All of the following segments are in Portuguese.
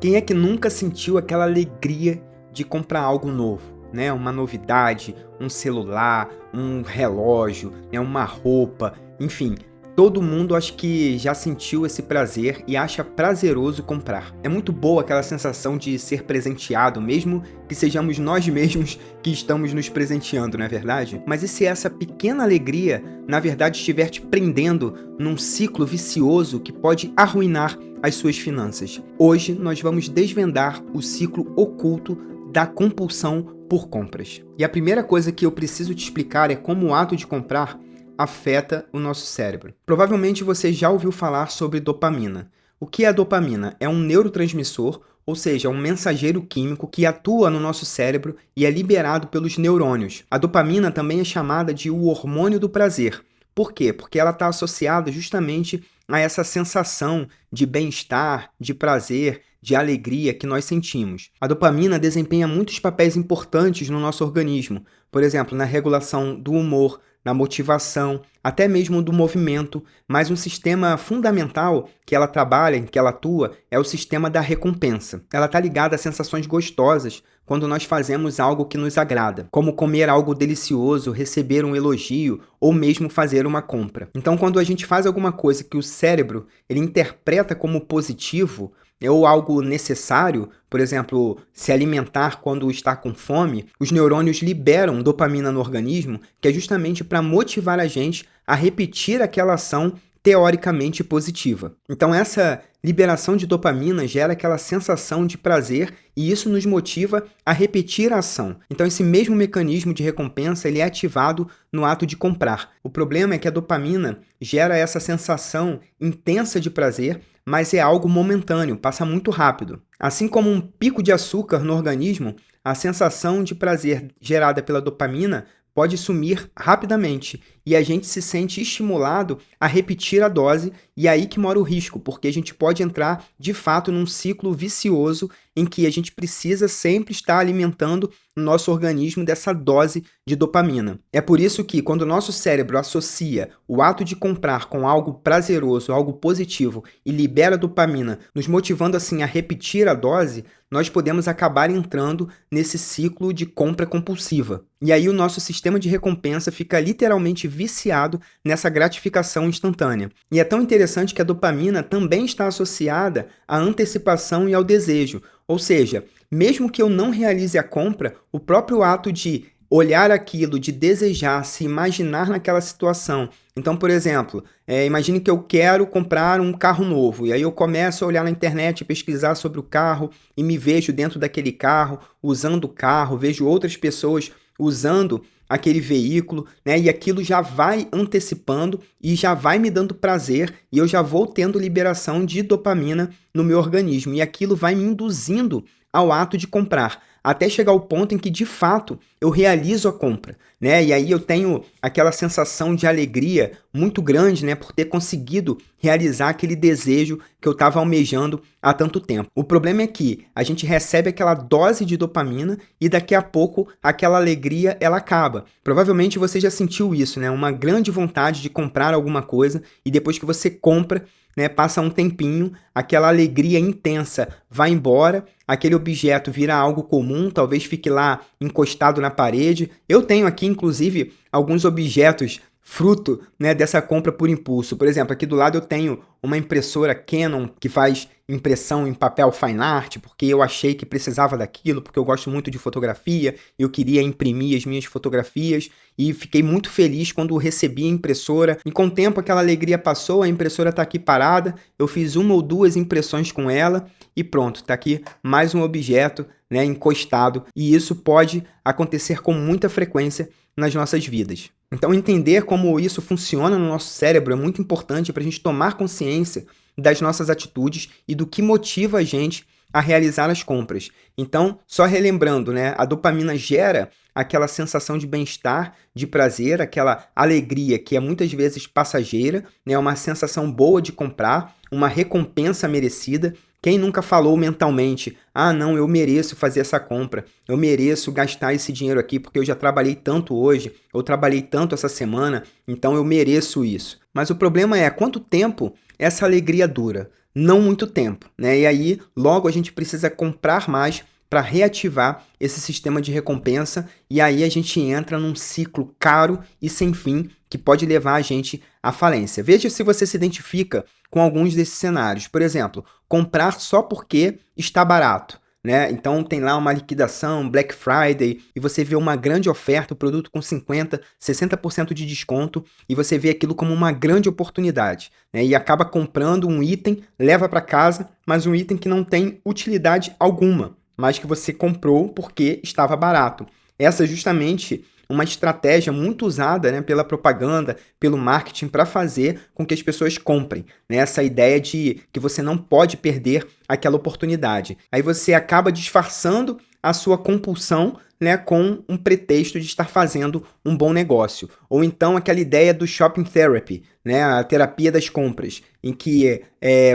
Quem é que nunca sentiu aquela alegria de comprar algo novo, né? Uma novidade, um celular, um relógio, né? Uma roupa, enfim. Todo mundo acho que já sentiu esse prazer e acha prazeroso comprar. É muito boa aquela sensação de ser presenteado, mesmo que sejamos nós mesmos que estamos nos presenteando, não é verdade? Mas e se essa pequena alegria, na verdade, estiver te prendendo num ciclo vicioso que pode arruinar as suas finanças? Hoje nós vamos desvendar o ciclo oculto da compulsão por compras. E a primeira coisa que eu preciso te explicar é como o ato de comprar afeta o nosso cérebro. Provavelmente você já ouviu falar sobre dopamina. O que é a dopamina? É um neurotransmissor, ou seja, um mensageiro químico que atua no nosso cérebro e é liberado pelos neurônios. A dopamina também é chamada de o hormônio do prazer. Por quê? Porque ela está associada justamente a essa sensação de bem-estar, de prazer, de alegria que nós sentimos. A dopamina desempenha muitos papéis importantes no nosso organismo, por exemplo, na regulação do humor, na motivação, até mesmo do movimento, mas um sistema fundamental que ela trabalha, em que ela atua, é o sistema da recompensa. Ela está ligada a sensações gostosas quando nós fazemos algo que nos agrada, como comer algo delicioso, receber um elogio ou mesmo fazer uma compra. Então, quando a gente faz alguma coisa que o cérebro ele interpreta como positivo, ou algo necessário, por exemplo, se alimentar quando está com fome, os neurônios liberam dopamina no organismo, que é justamente para motivar a gente a repetir aquela ação teoricamente positiva. Então essa liberação de dopamina gera aquela sensação de prazer e isso nos motiva a repetir a ação. Então esse mesmo mecanismo de recompensa ele é ativado no ato de comprar. O problema é que a dopamina gera essa sensação intensa de prazer, mas é algo momentâneo, passa muito rápido. Assim como um pico de açúcar no organismo, a sensação de prazer gerada pela dopamina pode sumir rapidamente e a gente se sente estimulado a repetir a dose e é aí que mora o risco, porque a gente pode entrar de fato num ciclo vicioso em que a gente precisa sempre estar alimentando o nosso organismo dessa dose de dopamina. É por isso que quando o nosso cérebro associa o ato de comprar com algo prazeroso, algo positivo e libera dopamina, nos motivando assim a repetir a dose, nós podemos acabar entrando nesse ciclo de compra compulsiva. E aí o nosso sistema de recompensa fica literalmente viciado nessa gratificação instantânea. E é tão interessante que a dopamina também está associada à antecipação e ao desejo. Ou seja, mesmo que eu não realize a compra, o próprio ato de olhar aquilo, de desejar, se imaginar naquela situação. Então, por exemplo, imagine que eu quero comprar um carro novo, e aí eu começo a olhar na internet, pesquisar sobre o carro, e me vejo dentro daquele carro, usando o carro, vejo outras pessoas usando aquele veículo, né? E aquilo já vai antecipando e já vai me dando prazer e eu já vou tendo liberação de dopamina no meu organismo e aquilo vai me induzindo ao ato de comprar, até chegar ao ponto em que, de fato, eu realizo a compra, né? E aí eu tenho aquela sensação de alegria muito grande, né? Por ter conseguido realizar aquele desejo que eu estava almejando há tanto tempo. O problema é que a gente recebe aquela dose de dopamina e daqui a pouco aquela alegria, ela acaba. Provavelmente você já sentiu isso, né? Uma grande vontade de comprar alguma coisa e depois que você compra, né, passa um tempinho, aquela alegria intensa vai embora, aquele objeto vira algo comum, talvez fique lá encostado na parede. Eu tenho aqui, inclusive, alguns objetos fruto, né, dessa compra por impulso. Por exemplo, aqui do lado eu tenho uma impressora Canon que faz impressão em papel fine art, porque eu achei que precisava daquilo, porque eu gosto muito de fotografia, eu queria imprimir as minhas fotografias e fiquei muito feliz quando recebi a impressora. E com o tempo aquela alegria passou, a impressora está aqui parada, eu fiz 1 ou 2 impressões com ela e pronto, está aqui mais um objeto, né, encostado. E isso pode acontecer com muita frequência nas nossas vidas. Então entender como isso funciona no nosso cérebro é muito importante para a gente tomar consciência das nossas atitudes e do que motiva a gente a realizar as compras. Então, só relembrando, né, a dopamina gera aquela sensação de bem-estar, de prazer, aquela alegria que é muitas vezes passageira, né, uma sensação boa de comprar, uma recompensa merecida. Quem nunca falou mentalmente, ah não, eu mereço fazer essa compra, eu mereço gastar esse dinheiro aqui porque eu já trabalhei tanto hoje, eu trabalhei tanto essa semana, então eu mereço isso. Mas o problema é quanto tempo essa alegria dura, não muito tempo, né? E aí, logo a gente precisa comprar mais para reativar esse sistema de recompensa, e aí a gente entra num ciclo caro e sem fim que pode levar a gente à falência. Veja se você se identifica com alguns desses cenários. Por exemplo, comprar só porque está barato, né? Então tem lá uma liquidação, Black Friday, e você vê uma grande oferta, o produto com 50, 60% de desconto, e você vê aquilo como uma grande oportunidade, né? E acaba comprando um item, leva para casa, mas um item que não tem utilidade alguma, mas que você comprou porque estava barato. Essa é justamente uma estratégia muito usada, né, pela propaganda, pelo marketing, para fazer com que as pessoas comprem, né? Essa ideia de que você não pode perder aquela oportunidade. Aí você acaba disfarçando a sua compulsão, né, com um pretexto de estar fazendo um bom negócio. Ou então aquela ideia do shopping therapy, né, a terapia das compras, em que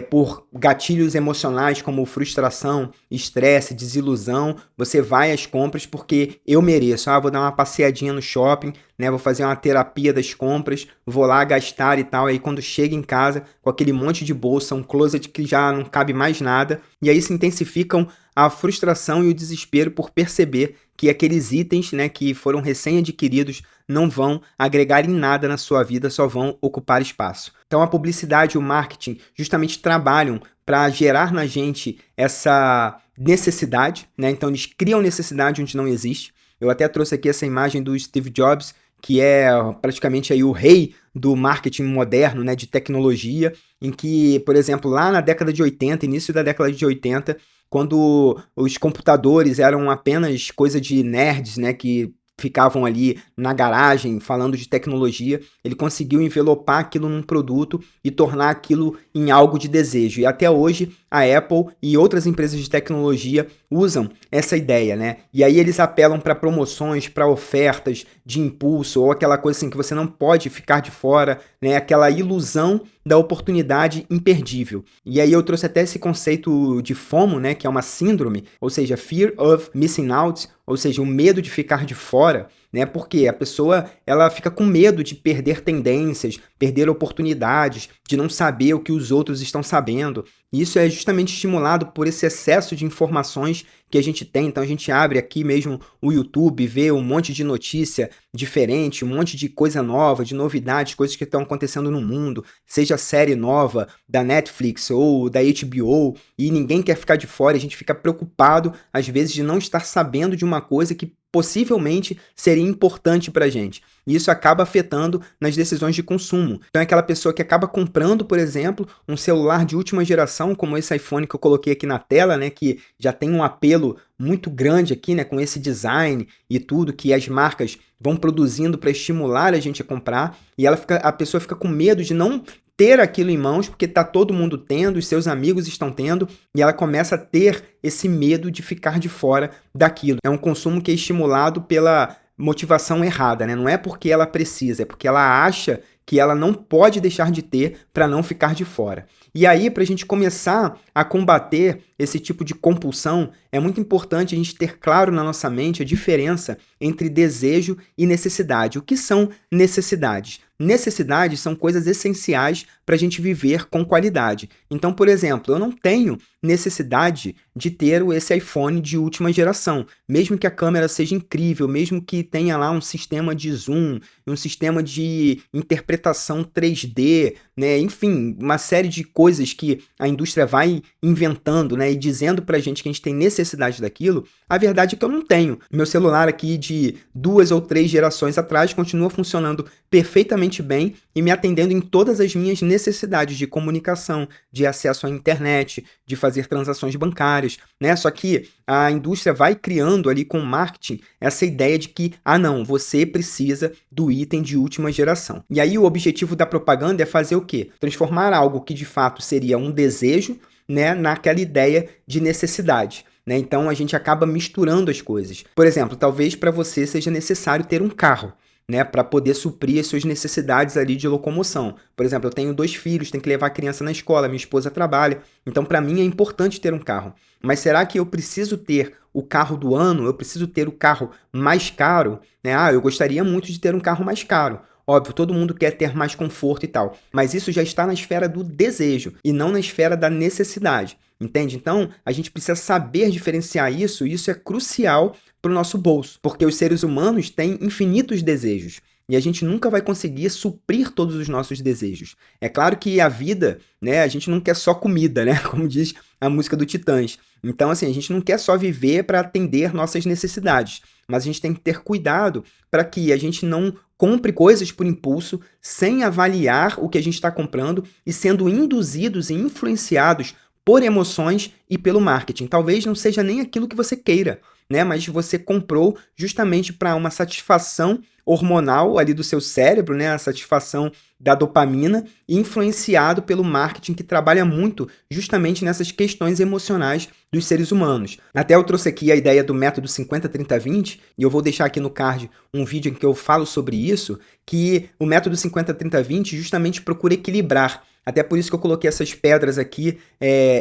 por gatilhos emocionais como frustração, estresse, desilusão, você vai às compras porque eu mereço. Ah, vou dar uma passeadinha no shopping, né, vou fazer uma terapia das compras, vou lá gastar e tal. Aí quando chega em casa com aquele monte de bolsa, um closet que já não cabe mais nada, e aí se intensificam a frustração e o desespero por perceber que aqueles itens, né, que foram recém-adquiridos não vão agregar em nada na sua vida, só vão ocupar espaço. Então a publicidade e o marketing justamente trabalham para gerar na gente essa necessidade, né? Então eles criam necessidade onde não existe. Eu até trouxe aqui essa imagem do Steve Jobs, que é praticamente aí o rei do marketing moderno, né, de tecnologia, em que, por exemplo, lá na década de 80, início da década de 80, quando os computadores eram apenas coisa de nerds, né, que ficavam ali na garagem falando de tecnologia, ele conseguiu envelopar aquilo num produto e tornar aquilo em algo de desejo. E até hoje a Apple e outras empresas de tecnologia usam essa ideia, né? E aí eles apelam para promoções, para ofertas de impulso ou aquela coisa assim que você não pode ficar de fora, né? Aquela ilusão da oportunidade imperdível. E aí eu trouxe até esse conceito de FOMO, né, que é uma síndrome, ou seja, Fear of Missing Out, ou seja, o medo de ficar de fora, né? Porque a pessoa ela fica com medo de perder tendências, perder oportunidades, de não saber o que os outros estão sabendo. E isso é justamente estimulado por esse excesso de informações que a gente tem. Então a gente abre aqui mesmo o YouTube, vê um monte de notícia diferente, um monte de coisa nova, de novidades, coisas que estão acontecendo no mundo, seja série nova da Netflix ou da HBO, e ninguém quer ficar de fora, a gente fica preocupado às vezes de não estar sabendo de uma coisa que possivelmente seria importante para a gente. E isso acaba afetando nas decisões de consumo. Então é aquela pessoa que acaba comprando, por exemplo, um celular de última geração, como esse iPhone que eu coloquei aqui na tela, né, que já tem um apelo muito grande aqui, né, com esse design e tudo que as marcas vão produzindo para estimular a gente a comprar, e a pessoa fica com medo de não ter aquilo em mãos, porque tá todo mundo tendo, os seus amigos estão tendo, e ela começa a ter esse medo de ficar de fora daquilo. É um consumo que é estimulado pela motivação errada, né? Não é porque ela precisa, é porque ela acha que ela não pode deixar de ter para não ficar de fora. E aí, para a gente começar a combater esse tipo de compulsão, é muito importante a gente ter claro na nossa mente a diferença entre desejo e necessidade. O que são necessidades? Necessidades são coisas essenciais para a gente viver com qualidade. Então, por exemplo, eu não tenho necessidade de ter esse iPhone de última geração, mesmo que a câmera seja incrível, mesmo que tenha lá um sistema de zoom, um sistema de interpretação 3D, né? Enfim, uma série de coisas que a indústria vai inventando, né, e dizendo pra gente que a gente tem necessidade daquilo. A verdade é que eu não tenho. Meu celular aqui de 2 ou 3 gerações atrás continua funcionando perfeitamente bem e me atendendo em todas as minhas necessidades de comunicação, de acesso à internet, de fazer transações bancárias, né? Só que a indústria vai criando ali com o marketing essa ideia de que, não, você precisa do item de última geração. E aí o objetivo da propaganda é fazer o quê? Transformar algo que de fato seria um desejo, né, naquela ideia de necessidade. Né? Então a gente acaba misturando as coisas. Por exemplo, talvez para você seja necessário ter um carro, né, para poder suprir as suas necessidades ali de locomoção. Por exemplo, eu tenho 2 filhos, tenho que levar a criança na escola, minha esposa trabalha, então para mim é importante ter um carro. Mas será que eu preciso ter o carro do ano? Eu preciso ter o carro mais caro? Né? Eu gostaria muito de ter um carro mais caro. Óbvio, todo mundo quer ter mais conforto e tal, mas isso já está na esfera do desejo e não na esfera da necessidade, entende? Então, a gente precisa saber diferenciar isso e isso é crucial para o nosso bolso, porque os seres humanos têm infinitos desejos. E a gente nunca vai conseguir suprir todos os nossos desejos. É claro que a vida, né, a gente não quer só comida, né, como diz a música do Titãs. Então, assim, a gente não quer só viver para atender nossas necessidades, mas a gente tem que ter cuidado para que a gente não compre coisas por impulso, sem avaliar o que a gente está comprando e sendo induzidos e influenciados por emoções e pelo marketing. Talvez não seja nem aquilo que você queira, né? Mas você comprou justamente para uma satisfação hormonal ali do seu cérebro, né? A satisfação da dopamina, influenciado pelo marketing que trabalha muito justamente nessas questões emocionais dos seres humanos. Até eu trouxe aqui a ideia do método 50-30-20, e eu vou deixar aqui no card um vídeo em que eu falo sobre isso, que o método 50-30-20 justamente procura equilibrar. Até por isso que eu coloquei essas pedras aqui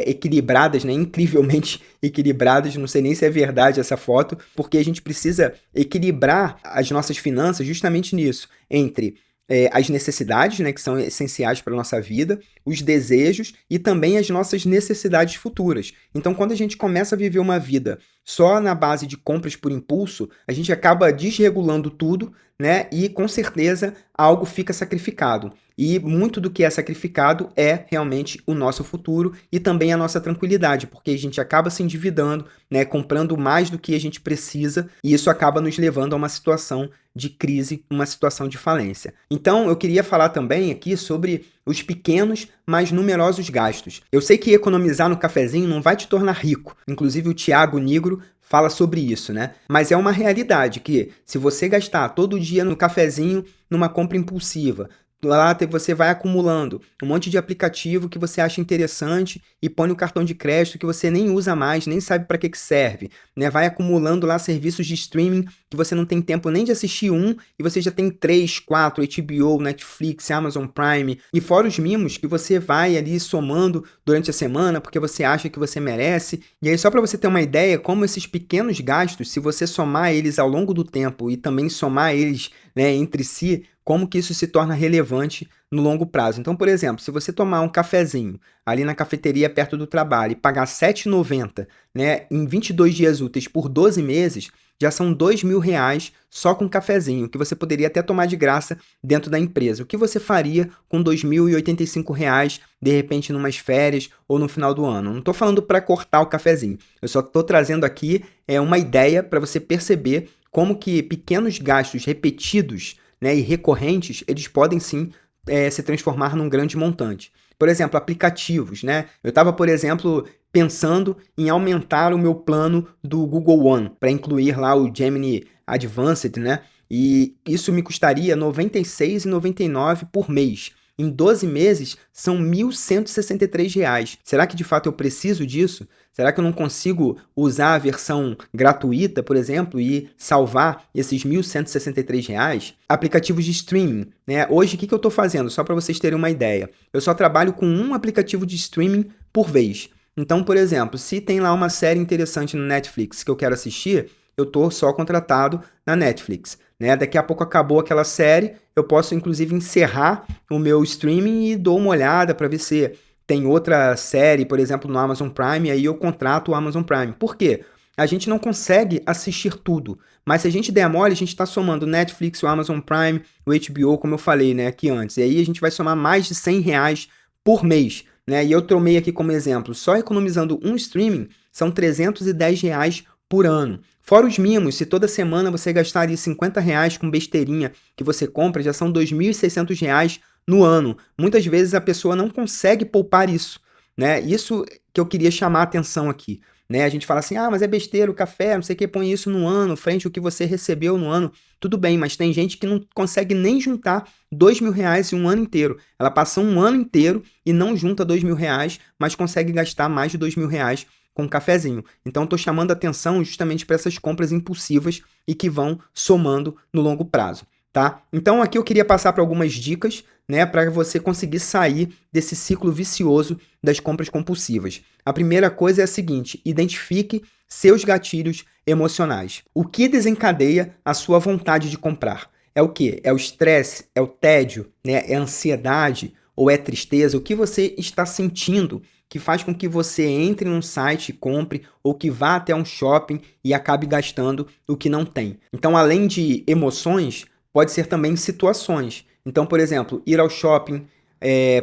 equilibradas, né? Incrivelmente equilibradas. Não sei nem se é verdade essa foto, porque a gente precisa equilibrar as nossas finanças justamente nisso, entre as necessidades, né, que são essenciais para a nossa vida, os desejos e também as nossas necessidades futuras. Então, quando a gente começa a viver uma vida só na base de compras por impulso, a gente acaba desregulando tudo, né, e com certeza algo fica sacrificado. E muito do que é sacrificado é realmente o nosso futuro e também a nossa tranquilidade, porque a gente acaba se endividando, né, comprando mais do que a gente precisa, e isso acaba nos levando a uma situação de crise, uma situação de falência. Então, eu queria falar também aqui sobre os pequenos, mas numerosos gastos. Eu sei que economizar no cafezinho não vai te tornar rico. Inclusive, o Thiago Nigro fala sobre isso, né? Mas é uma realidade que, se você gastar todo dia no cafezinho, numa compra impulsiva, lá você vai acumulando um monte de aplicativo que você acha interessante e põe no cartão de crédito que você nem usa mais, nem sabe para que serve, né? Vai acumulando lá serviços de streaming que você não tem tempo nem de assistir um e você já tem 3, 4, HBO, Netflix, Amazon Prime e fora os mimos que você vai ali somando durante a semana porque você acha que você merece. E aí só para você ter uma ideia como esses pequenos gastos, se você somar eles ao longo do tempo e também somar eles, né, entre si, como que isso se torna relevante no longo prazo. Então, por exemplo, se você tomar um cafezinho ali na cafeteria perto do trabalho e pagar R$ 7,90, né, em 22 dias úteis por 12 meses, já são R$ 2.000 só com cafezinho, que você poderia até tomar de graça dentro da empresa. O que você faria com R$ 2.085, de repente, numas férias ou no final do ano? Não estou falando para cortar o cafezinho, eu só estou trazendo aqui uma ideia para você perceber como que pequenos gastos repetidos, né, e recorrentes, eles podem sim se transformar num grande montante. Por exemplo, aplicativos, né? Eu estava, por exemplo, pensando em aumentar o meu plano do Google One para incluir lá o Gemini Advanced, né? E isso me custaria R$ 96,99 por mês. Em 12 meses, são R$ 1.163. Será que de fato eu preciso disso? Será que eu não consigo usar a versão gratuita, por exemplo, e salvar esses R$ 1.163? Aplicativos de streaming, né? Hoje, o que eu estou fazendo? Só para vocês terem uma ideia. Eu só trabalho com um aplicativo de streaming por vez. Então, por exemplo, se tem lá uma série interessante no Netflix que eu quero assistir, eu estou só contratado na Netflix, né? Daqui a pouco acabou aquela série, eu posso inclusive encerrar o meu streaming e dou uma olhada para ver se tem outra série, por exemplo, no Amazon Prime, aí eu contrato o Amazon Prime. Por quê? A gente não consegue assistir tudo, mas se a gente der mole, a gente está somando o Netflix, o Amazon Prime, o HBO, como eu falei, né, aqui antes. E aí a gente vai somar mais de R$ 100 por mês, né? E eu tomei aqui como exemplo, só economizando um streaming, são R$ 310 por ano. Fora os mimos, se toda semana você gastar ali R$ 50 com besteirinha que você compra, já são R$ 2.600 no ano. Muitas vezes a pessoa não consegue poupar isso, né? Isso que eu queria chamar a atenção aqui, né? A gente fala assim, mas é besteira o café, não sei o que, põe isso no ano, frente ao que você recebeu no ano. Tudo bem, mas tem gente que não consegue nem juntar R$ 2.000 em um ano inteiro. Ela passa um ano inteiro e não junta R$ 2.000, mas consegue gastar mais de R$ 2.000 com um cafezinho. Então, estou chamando a atenção justamente para essas compras impulsivas e que vão somando no longo prazo, tá? Então, aqui eu queria passar para algumas dicas, né, para você conseguir sair desse ciclo vicioso das compras compulsivas. A primeira coisa é a seguinte: identifique seus gatilhos emocionais. O que desencadeia a sua vontade de comprar? É o quê? É o estresse? É o tédio? Né? É a ansiedade? Ou é tristeza? O que você está sentindo que faz com que você entre num site e compre, ou que vá até um shopping e acabe gastando o que não tem? Então, além de emoções, pode ser também situações. Então, por exemplo, ir ao shopping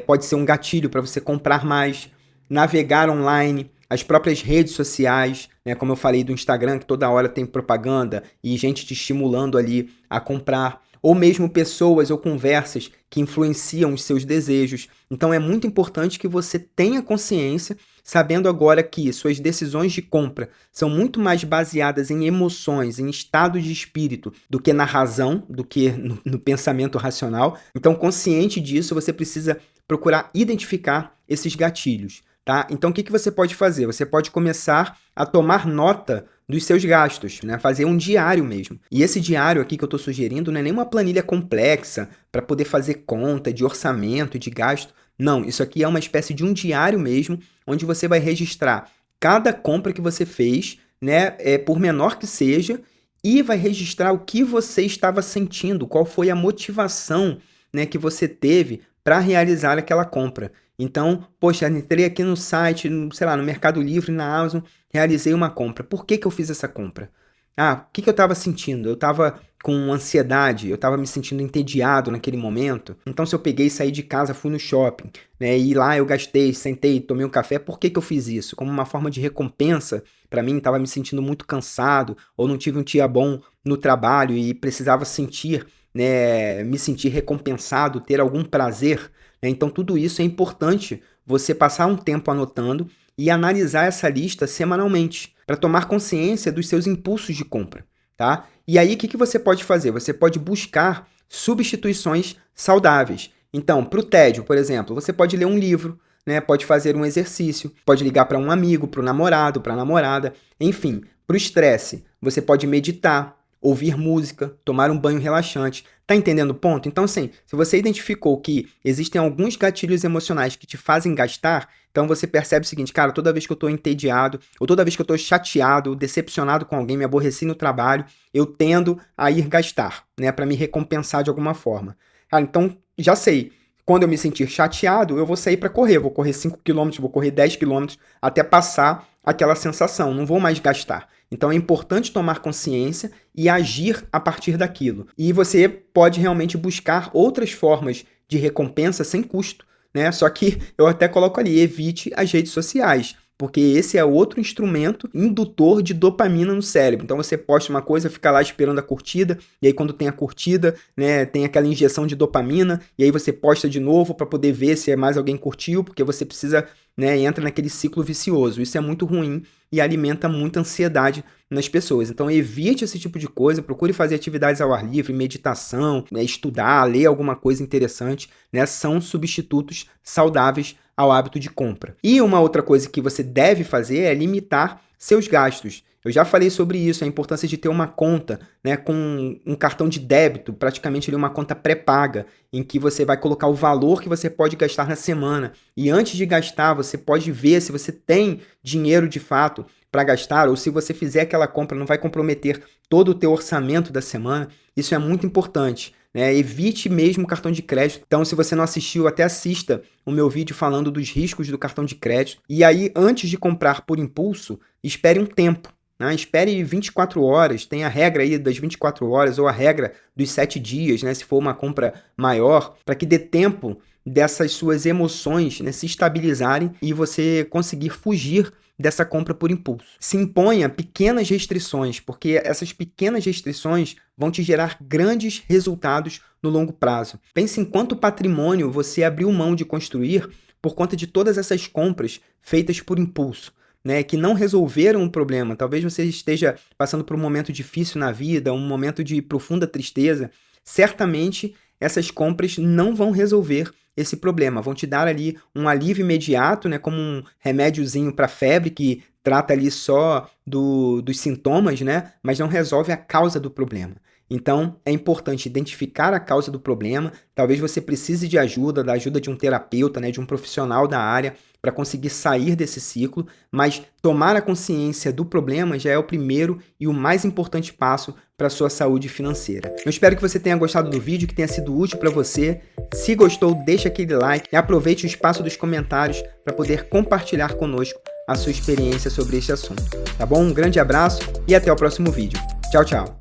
pode ser um gatilho para você comprar mais, navegar online, as próprias redes sociais, né, como eu falei do Instagram, que toda hora tem propaganda e gente te estimulando ali a comprar, ou mesmo pessoas ou conversas que influenciam os seus desejos. Então é muito importante que você tenha consciência, sabendo agora que suas decisões de compra são muito mais baseadas em emoções, em estado de espírito, do que na razão, do que no pensamento racional. Então, consciente disso, você precisa procurar identificar esses gatilhos. Tá? Então, o que você pode fazer? Você pode começar a tomar nota dos seus gastos, né? Fazer um diário mesmo. E esse diário aqui que eu estou sugerindo não é nem uma planilha complexa para poder fazer conta de orçamento e de gasto. Não, isso aqui é uma espécie de um diário mesmo, onde você vai registrar cada compra que você fez, né? Por menor que seja, e vai registrar o que você estava sentindo, qual foi a motivação, né, que você teve para realizar aquela compra. Então, poxa, entrei aqui no site, sei lá, no Mercado Livre, na Amazon, realizei uma compra. Por que eu fiz essa compra? Ah, o que eu estava sentindo? Eu estava com ansiedade, eu estava me sentindo entediado naquele momento. Então, se eu peguei e saí de casa, fui no shopping, né, e lá eu gastei, sentei, tomei um café, por que eu fiz isso? Como uma forma de recompensa para mim, estava me sentindo muito cansado, ou não tive um dia bom no trabalho e precisava sentir, né, me sentir recompensado, ter algum prazer, né? Então, tudo isso é importante você passar um tempo anotando e analisar essa lista semanalmente, para tomar consciência dos seus impulsos de compra, tá? E aí, o que você pode fazer? Você pode buscar substituições saudáveis. Então, para o tédio, por exemplo, você pode ler um livro, né? Pode fazer um exercício, pode ligar para um amigo, para o namorado, para a namorada, enfim. Para o estresse, você pode meditar, ouvir música, tomar um banho relaxante. Tá entendendo o ponto? Então, assim, se você identificou que existem alguns gatilhos emocionais que te fazem gastar, então você percebe o seguinte, cara, toda vez que eu tô entediado, ou toda vez que eu tô chateado, decepcionado com alguém, me aborreci no trabalho, eu tendo a ir gastar, né, para me recompensar de alguma forma. Cara, então, já sei. Quando eu me sentir chateado, eu vou sair para correr. Vou correr 5 quilômetros, vou correr 10 quilômetros, até passar aquela sensação. Não vou mais gastar. Então é importante tomar consciência e agir a partir daquilo. E você pode realmente buscar outras formas de recompensa sem custo, né? Só que eu até coloco ali, evite as redes sociais, porque esse é outro instrumento indutor de dopamina no cérebro. Então você posta uma coisa, fica lá esperando a curtida, e aí quando tem a curtida, né, tem aquela injeção de dopamina, e aí você posta de novo para poder ver se mais alguém curtiu, porque você precisa, né, entra naquele ciclo vicioso. Isso é muito ruim e alimenta muita ansiedade nas pessoas. Então evite esse tipo de coisa, procure fazer atividades ao ar livre, meditação, né, estudar, ler alguma coisa interessante, né, são substitutos saudáveis ao hábito de compra. E uma outra coisa que você deve fazer é limitar seus gastos. Eu já falei sobre isso, a importância de ter uma conta, né, com um cartão de débito, praticamente ali uma conta pré-paga, em que você vai colocar o valor que você pode gastar na semana. E antes de gastar, você pode ver se você tem dinheiro de fato para gastar, ou se você fizer aquela compra, não vai comprometer todo o teu orçamento da semana. Isso é muito importante. Evite mesmo o cartão de crédito. Então, se você não assistiu, até assista o meu vídeo falando dos riscos do cartão de crédito. E aí, antes de comprar por impulso, espere um tempo. Né? Espere 24 horas, tem a regra aí das 24 horas ou a regra dos 7 dias, né? Se for uma compra maior, para que dê tempo dessas suas emoções, né, se estabilizarem e você conseguir fugir dessa compra por impulso. Se imponha pequenas restrições, porque essas pequenas restrições vão te gerar grandes resultados no longo prazo. Pense em quanto patrimônio você abriu mão de construir por conta de todas essas compras feitas por impulso, né, que não resolveram o problema. Talvez você esteja passando por um momento difícil na vida, um momento de profunda tristeza. Certamente essas compras não vão resolver esse problema, vão te dar ali um alívio imediato, né, como um remédiozinho para febre que trata ali só dos sintomas, né, mas não resolve a causa do problema. Então, é importante identificar a causa do problema. Talvez você precise de ajuda, da ajuda de um terapeuta, né, de um profissional da área, para conseguir sair desse ciclo, mas tomar a consciência do problema já é o primeiro e o mais importante passo para a sua saúde financeira. Eu espero que você tenha gostado do vídeo, que tenha sido útil para você. Se gostou, deixa aquele like e aproveite o espaço dos comentários para poder compartilhar conosco a sua experiência sobre este assunto. Tá bom? Um grande abraço e até o próximo vídeo. Tchau, tchau!